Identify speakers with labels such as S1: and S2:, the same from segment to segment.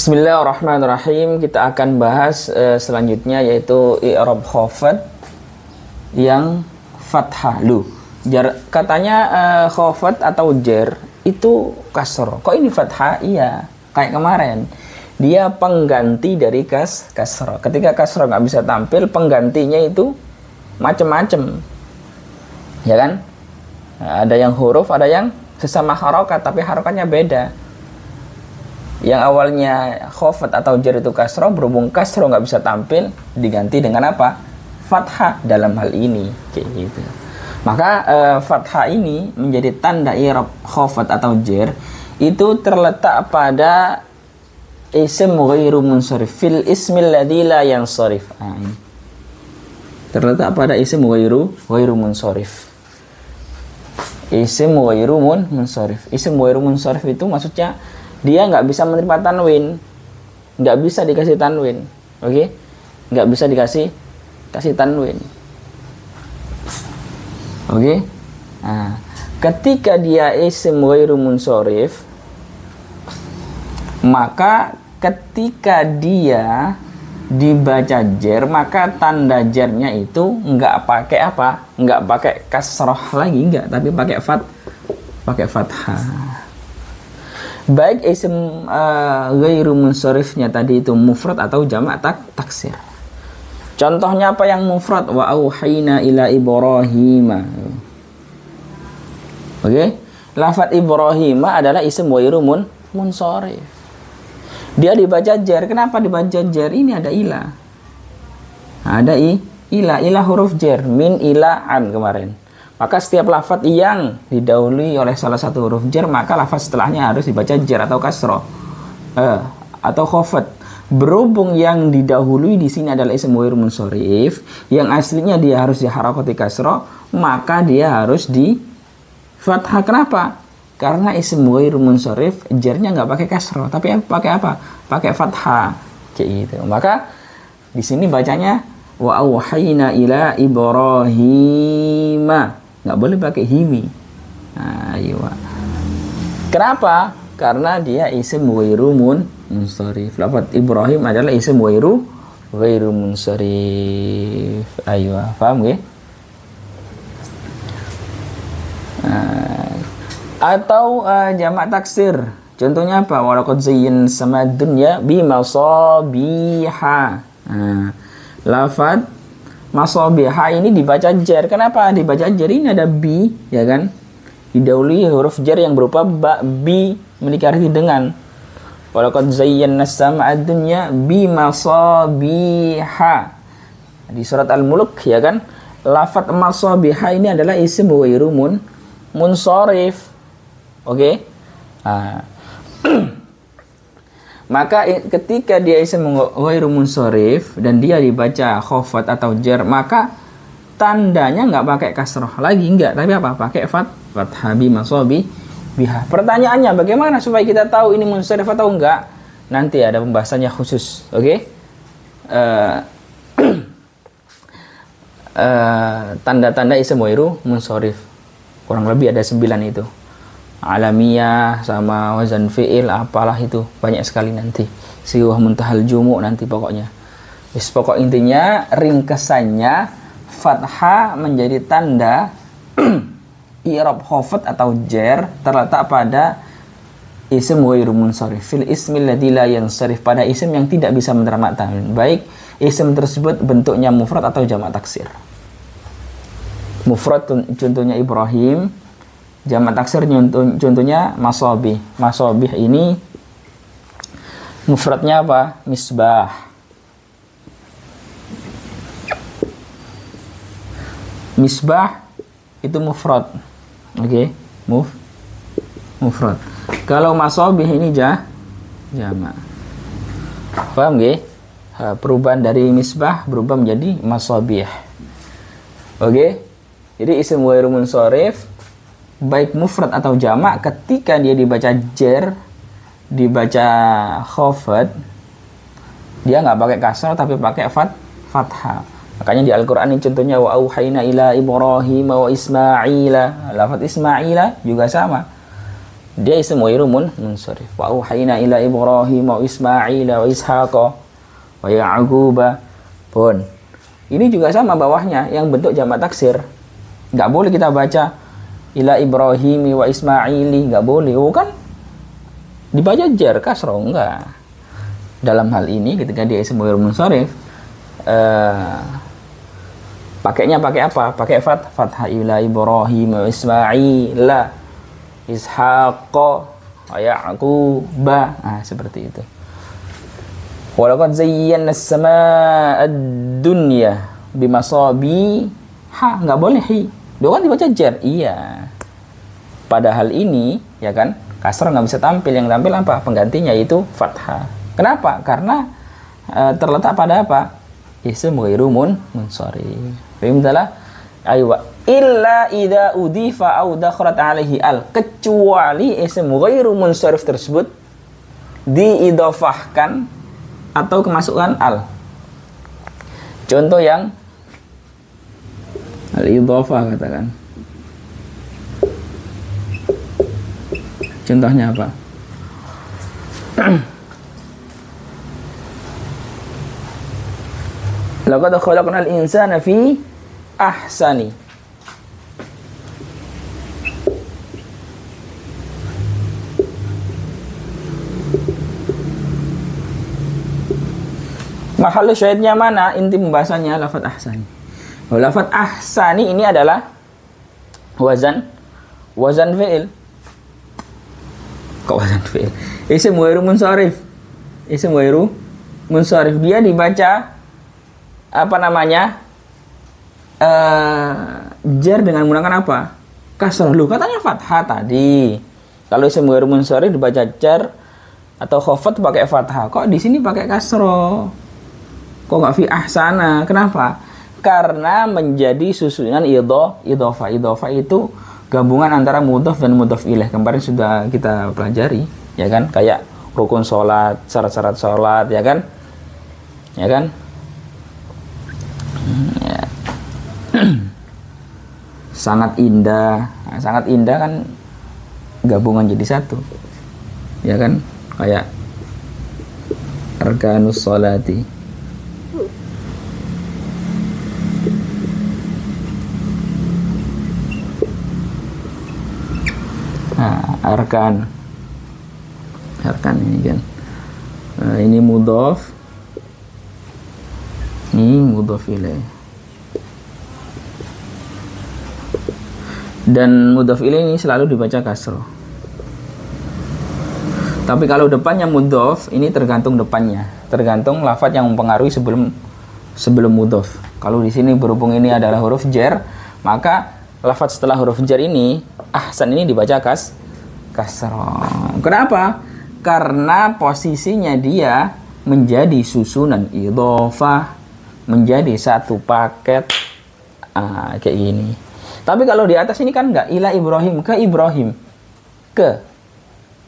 S1: Bismillahirrahmanirrahim. Kita akan bahas selanjutnya yaitu i'rab khafad yang fathah. Katanya khafad atau jar itu kasroh. Kok ini fathah? Iya, kayak kemarin. Dia pengganti dari kasroh. Ketika kasroh nggak bisa tampil, penggantinya itu macam-macam. Ya kan? Nah, ada yang huruf, ada yang sesama harokat, tapi harokatnya beda. Yang awalnya khafad atau jar itu kasroh, berhubung kasroh nggak bisa tampil, diganti dengan apa? Fathah dalam hal ini, kayak gitu. Maka fathah ini menjadi tanda i'rab khafad atau jar itu terletak pada ism ghairu munsharif fil ismil ladzi la yansharif. Terletak pada ism ghairu munsharif. Ism ghairu munsharif. Ism ghairu munsharif itu maksudnya dia nggak bisa menerima tanwin, nggak bisa dikasih tanwin, oke? Nggak bisa dikasih tanwin, oke? Nah, ketika dia ism ghairu munsharif, maka ketika dia dibaca jar, maka tanda jarnya itu nggak pakai apa? Nggak pakai kasroh lagi, nggak, tapi pakai fathah. Baik isim ghairu munsharifnya tadi itu mufrad atau jamak taksir. Contohnya apa yang mufrad? Wa auhayna ila Ibrahim. Oke? Lafaz Ibrahim adalah isim ghairu munsharif. Dia dibaca jar. Kenapa dibaca jar? Ini ada ila. Ada ila huruf jar, min ila an kemarin. Maka setiap lafaz yang didahului oleh salah satu huruf jar, maka lafaz setelahnya harus dibaca jar atau kasroh atau khafad. Berhubung yang didahului di sini adalah ism ghairu munsharif, yang aslinya dia harus diharakati kasroh, maka dia harus di fathah. Kenapa? Karena ism ghairu munsharif jarnya nggak pakai kasroh, tapi pakai apa? Pakai fathah, kayak gitu. Maka di sini bacanya wa auhayna ila Ibrahim. Nggak boleh pakai himi. Ayo. Kenapa? Karena dia ism ghairu munsharif. Lafaz Ibrahim adalah ism ghairu munsharif. Ayo, paham nggih? Atau jamak taksir. Contohnya apa? Wa laqad zayyana samad dunya bi masabiha. Lafaz masabiha ini dibaca jar. Kenapa dibaca jar? Ini ada bi, ya kan? Didahului huruf jar yang berupa bi memiliki arti dengan. Walaqad zayyana sama'ad dunya bi masabiha. Di surat Al-Mulk, ya kan? Lafaz masabiha ini adalah isim ghairu munsharif. Oke? Maka ketika dia isim ghairu munsharif dan dia dibaca khafad atau jar, maka tandanya nggak pakai kasroh lagi, enggak, tapi apa? Pakai fathah bi masabiha. Pertanyaannya bagaimana supaya kita tahu ini munsharif atau enggak? Nanti ada pembahasannya khusus, oke? Tanda-tanda isim ghairu munsharif kurang lebih ada 9 itu. Alamiyah sama wazan fi'il, apalah itu banyak sekali nanti. Siwah muntahal jumu nanti pokoknya. Pokok intinya ringkesannya fathah menjadi tanda i'rab khafad atau jar terletak pada isim ghairu munsharif fil ismil ladzi la yansharif, pada isim yang tidak bisa menerima tanwin, baik isim tersebut bentuknya mufrad atau jamak taksir. Mufrad contohnya Ibrahim, jamak taksir contohnya masabih. Masabih ini mufradnya apa? Misbah. Misbah itu mufrad. Oke, mufrad. Kalau masabih ini jamak. Paham nggih? Perubahan dari misbah berubah menjadi masabih. Oke? Jadi isim ghairu munsharif baik mufrad atau jamak, ketika dia dibaca jar, dibaca khafad, dia nggak pakai kasrah tapi pakai fathah. Makanya di Al-Qur'an ini contohnya wa auhayna ila Ibrahim wa Ismaila. Lafaz Ismaila juga sama. dia ism ghairu munsharif. Wa auhayna ila Ibrahim wa Ismail wa Ishaq wa Ya'qub. Pun ini juga sama bawahnya yang bentuk jamak taksir. Nggak boleh kita baca ila Ibrahim wa Ismaili, nggak boleh. Oh kan dibaca jar kasroh, enggak. Dalam hal ini ketika dia ism ghairu munsharif, pakainya pakai apa? Pakai fathah ila Ibrahim wa Ismaila Ishaq wa Ya'qub. Nah, seperti itu. Walaqad zayyana as-samaa'a ad-dunya bimasabiha, nggak boleh hi. Dia kan dibaca jar. Iya. Padahal ini ya kan kasrah nggak bisa tampil, yang tampil apa? Penggantinya itu fathah. Kenapa? Karena terletak pada apa? Ism ghairu munsharif. Fahimtalah? Aywa. Illa idza udifa aw dakhalat alaihi al, kecuali ism ghairu munsharif tersebut diidhafahkan atau kemasukan al. Contoh yang al-idhafah katakan. Contohnya apa? Laqad khalaqnal insana fi ahsani. Mahal syahidnya mana? Inti pembahasannya lafaz ahsani. Lafaz ahsani ini adalah wazan fi'il. Kok wazan fi'il? Ism ghairu munsharif. Ism ghairu munsharif, dia dibaca apa namanya? Jar dengan menggunakan apa? Kasrah. Lu katanya fathah tadi. Kalau ism ghairu munsharif dibaca jar atau khafat pakai fathah. Kok di sini pakai kasrah? Kok nggak fi ahsana? Kenapa? Karena menjadi susunan idhofah. Idhofah itu gabungan antara mudhaf dan mudhaf ilaih. Kemarin sudah kita pelajari, ya kan? Kayak rukun sholat, syarat-syarat sholat, ya kan? Ya kan? Ya. Sangat indah. Nah, sangat indah kan gabungan jadi satu, ya kan? Kayak arkanus sholati. Arkan ini kan, ini mudhaf, ini mudhaf ilaih, dan mudhaf ilaih ini selalu dibaca kasroh. Tapi kalau depannya mudhaf, ini tergantung depannya, tergantung lafadz yang mempengaruhi sebelum mudhaf. Kalau di sini berhubung ini adalah huruf jar, maka lafadz setelah huruf jar ini ahsan ini dibaca kasroh. Kenapa? Karena posisinya dia menjadi susunan idhofah, menjadi satu paket, kayak gini. Tapi kalau di atas ini kan enggak, ila Ibrahim, ke Ibrahim, ke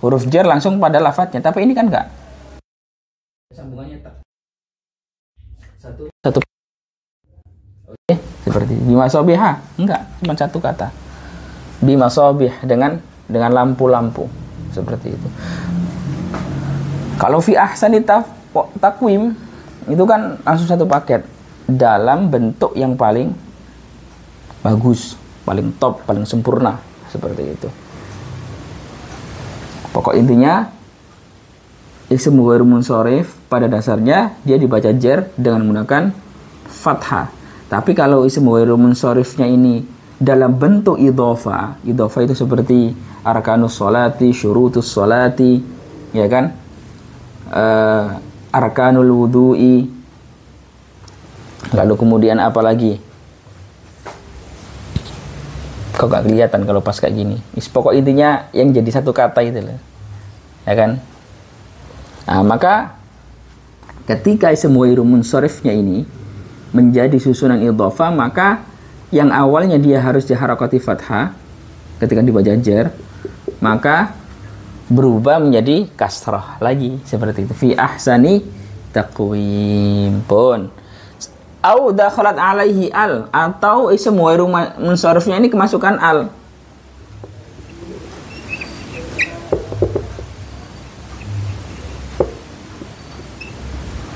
S1: huruf jar langsung pada lafadznya. Tapi ini kan enggak, sambungannya satu. Oke, seperti bimasobiha, enggak, cuma satu kata. Bimasobih dengan lampu-lampu, seperti itu. Kalau fi ahsani takwim itu kan langsung satu paket dalam bentuk yang paling bagus, paling top, paling sempurna, seperti itu. Pokok intinya ism ghairu munsharif pada dasarnya dia dibaca jar dengan menggunakan fathah. Tapi kalau ism ghairu munsharifnya ini dalam bentuk idhofah itu seperti arkanus sholati, syurutus sholati, ya kan? Arkanul wudu'i. Lalu kemudian apa lagi? Kok gak kelihatan kalau pas kayak gini? Pokok intinya yang jadi satu kata itu loh, ya kan? Nah, maka ketika ism ghairu munsharifnya ini menjadi susunan idhofah, maka yang awalnya dia harus diharakati fathah ketika dibaca jar, maka berubah menjadi kasrah lagi, seperti itu. Fi ahsani taqwim. Pun au dakhalat alaihi al, atau ism ghairu munsharifnya ini kemasukan al.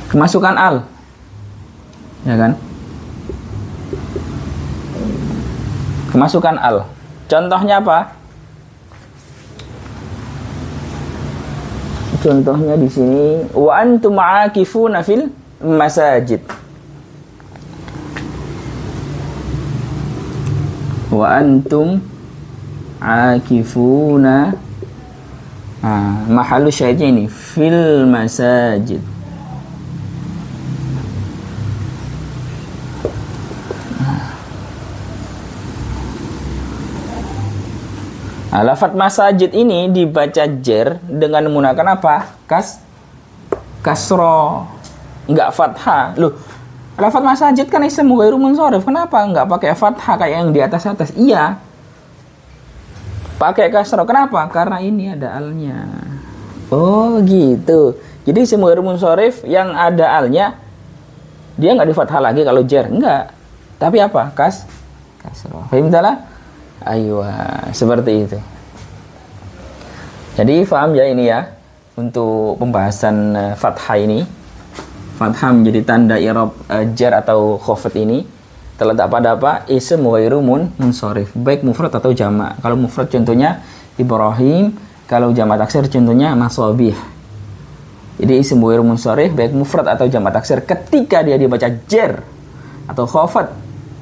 S1: Kemasukan al, ya kan? Kemasukan al. Contohnya apa? Contohnya di sini, wa antum aakifuna fil masajid. Wa antum aakifuna, mahalu syahidnya ini fil masajid. Lafadz masajid ini dibaca jer dengan menggunakan apa? Kasro, enggak fathah. Loh, lafadz masajid kan ism ghairu munsharif. Kenapa enggak pakai fathah kayak yang di atas-atas? Iya, pakai kasro. Kenapa? Karena ini ada alnya. Oh gitu. Jadi ism ghairu munsharif yang ada alnya, dia enggak di fathah lagi kalau jer, enggak. Tapi apa? Kasro. Paham tak? Ayo, seperti itu. Jadi paham ya ini ya, untuk pembahasan fathah ini. Fathah menjadi tanda i'rab jar atau khafat ini terletak pada apa? Ism ghairu munsharif, baik mufrad atau jamak. Kalau mufrad contohnya Ibrahim, kalau jamak taksir contohnya masabih. Jadi ism ghairu munsharif baik mufrad atau jamak taksir ketika dia dibaca jar atau khafat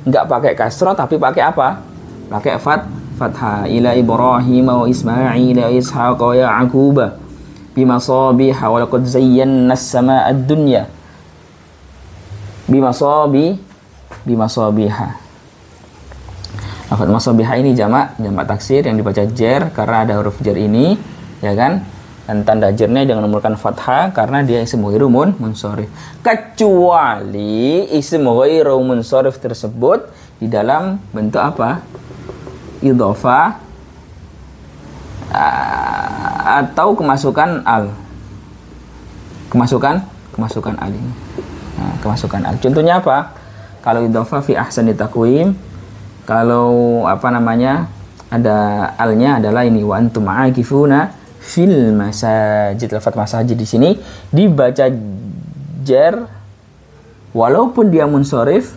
S1: enggak pakai kasrah tapi pakai apa? Pakai fathah. Ila Ibrahim wa Ismail wa Ishaq wa Ya'qub bimasabih wa laqad zayyana as-samaa'a ad-dunya bimasabiha. Lafaz masabiha ini jamak taksir yang dibaca jar karena ada huruf jar ini, ya kan? Dan tanda jarnya dengan menunjukkan fathah karena dia ism ghairu munsharif. Kecuali ism ghairu munsharif tersebut di dalam bentuk apa? Idhofah atau kemasukan al. Kemasukan al ini. Nah, kemasukan al. Contohnya apa? Kalau idhofah fi ahsani taqwim, kalau apa namanya? Ada alnya adalah ini wa antum aakifuna fil masajid. Lafaz masajid di sini dibaca jar walaupun dia munsharif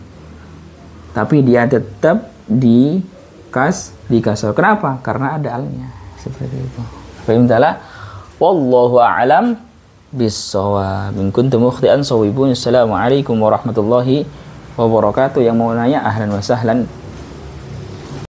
S1: tapi dia tetap di kasar. Kenapa? Karena ada alnya. Seperti itu. Fahim ta'ala? Wallahu a'lam bis-shawab. In kuntum mukhti'an shawibun. Assalamualaikum warahmatullahi wabarakatuh. Yang mau nanya ahlan wa sahlan.